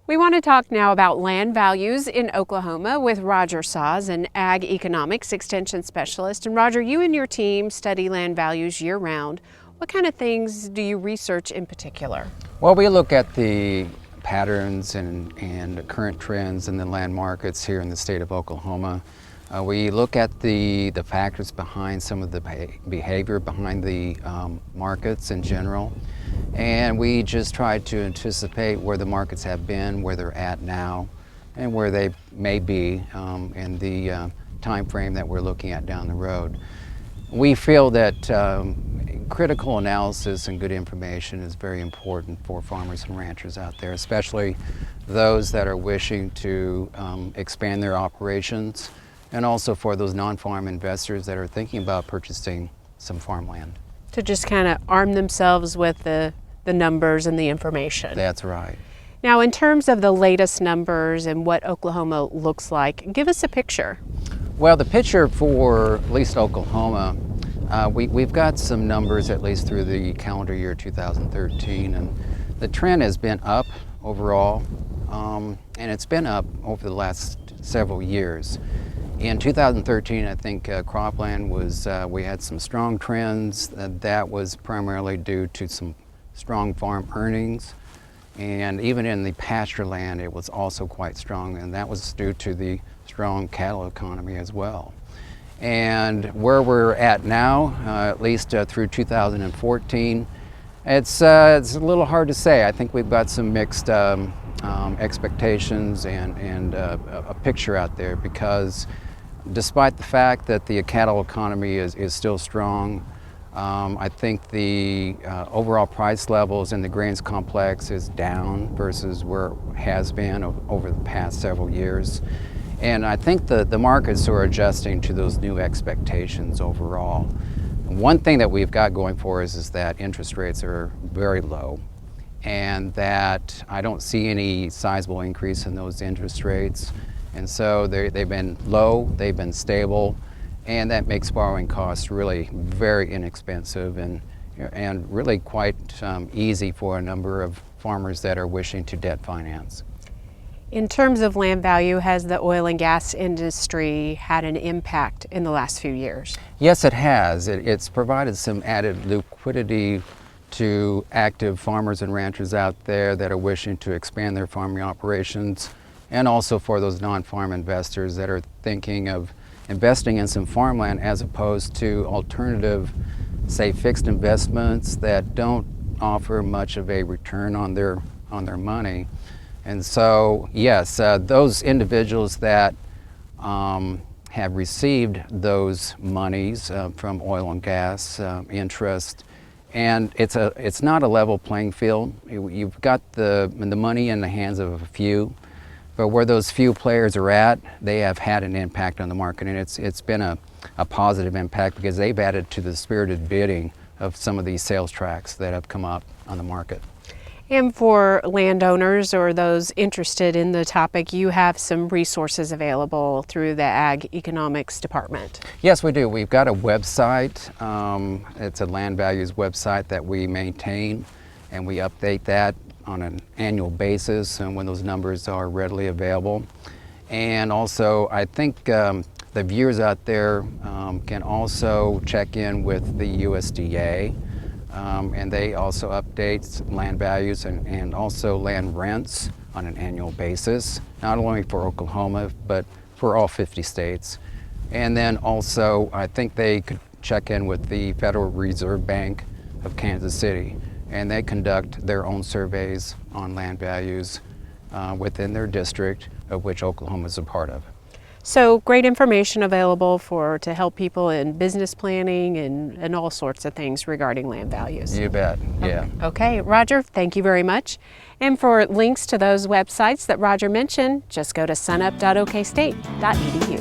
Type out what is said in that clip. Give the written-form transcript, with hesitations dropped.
We want to talk now about land values in Oklahoma with Roger Sahs, an Ag Economics Extension Specialist. And Roger, you and your team study land values year-round. What kind of things do you research in particular? Well, we look at the patterns and current trends in the land markets here in the state of Oklahoma. We look at the factors behind some of the behavior behind the markets in general. And we just try to anticipate where the markets have been, where they're at now, and where they may be in the time frame that we're looking at down the road. We feel that critical analysis and good information is very important for farmers and ranchers out there, especially those that are wishing to expand their operations, and also for those non-farm investors that are thinking about purchasing some farmland. To just kind of arm themselves with the numbers and the information. That's right. Now, in terms of the latest numbers and what Oklahoma looks like, give us a picture. Well, the picture for at least Oklahoma, we've got some numbers at least through the calendar year 2013, and the trend has been up overall, and it's been up over the last several years. In 2013, I think cropland was, we had some strong trends. That was primarily due to some strong farm earnings. And even in the pasture land, it was also quite strong, and that was due to the strong cattle economy as well. And where we're at now, at least through 2014, it's a little hard to say. I think we've got some mixed expectations and a picture out there, because despite the fact that the cattle economy is still strong, I think the overall price levels in the grains complex is down versus where it has been over the past several years. And I think the markets are adjusting to those new expectations overall. One thing that we've got going for us is that interest rates are very low, and that I don't see any sizable increase in those interest rates. And so they've been low, they've been stable, and that makes borrowing costs really very inexpensive and really quite easy for a number of farmers that are wishing to debt finance. In terms of land value, has the oil and gas industry had an impact in the last few years? Yes, it has. It's provided some added liquidity to active farmers and ranchers out there that are wishing to expand their farming operations, and also for those non-farm investors that are thinking of investing in some farmland as opposed to alternative, say, fixed investments that don't offer much of a return on their money. And so, yes, those individuals that have received those monies from oil and gas interest, and it's not a level playing field. You've got the money in the hands of a few, but where those few players are at, they have had an impact on the market, and it's been a positive impact because they've added to the spirited bidding of some of these sales tracts that have come up on the market. And for landowners or those interested in the topic, you have some resources available through the Ag Economics Department. Yes, we do. We've got a website. It's a land values website that we maintain, and we update that on an annual basis and when those numbers are readily available. And also, I think the viewers out there can also check in with the USDA. And they also update land values and also land rents on an annual basis, not only for Oklahoma, but for all 50 states. And then also, I think they could check in with the Federal Reserve Bank of Kansas City, and they conduct their own surveys on land values within their district, of which Oklahoma is a part of. So great information available to help people in business planning and all sorts of things regarding land values. You bet, yeah. Okay, Roger, thank you very much. And for links to those websites that Roger mentioned, just go to sunup.okstate.edu.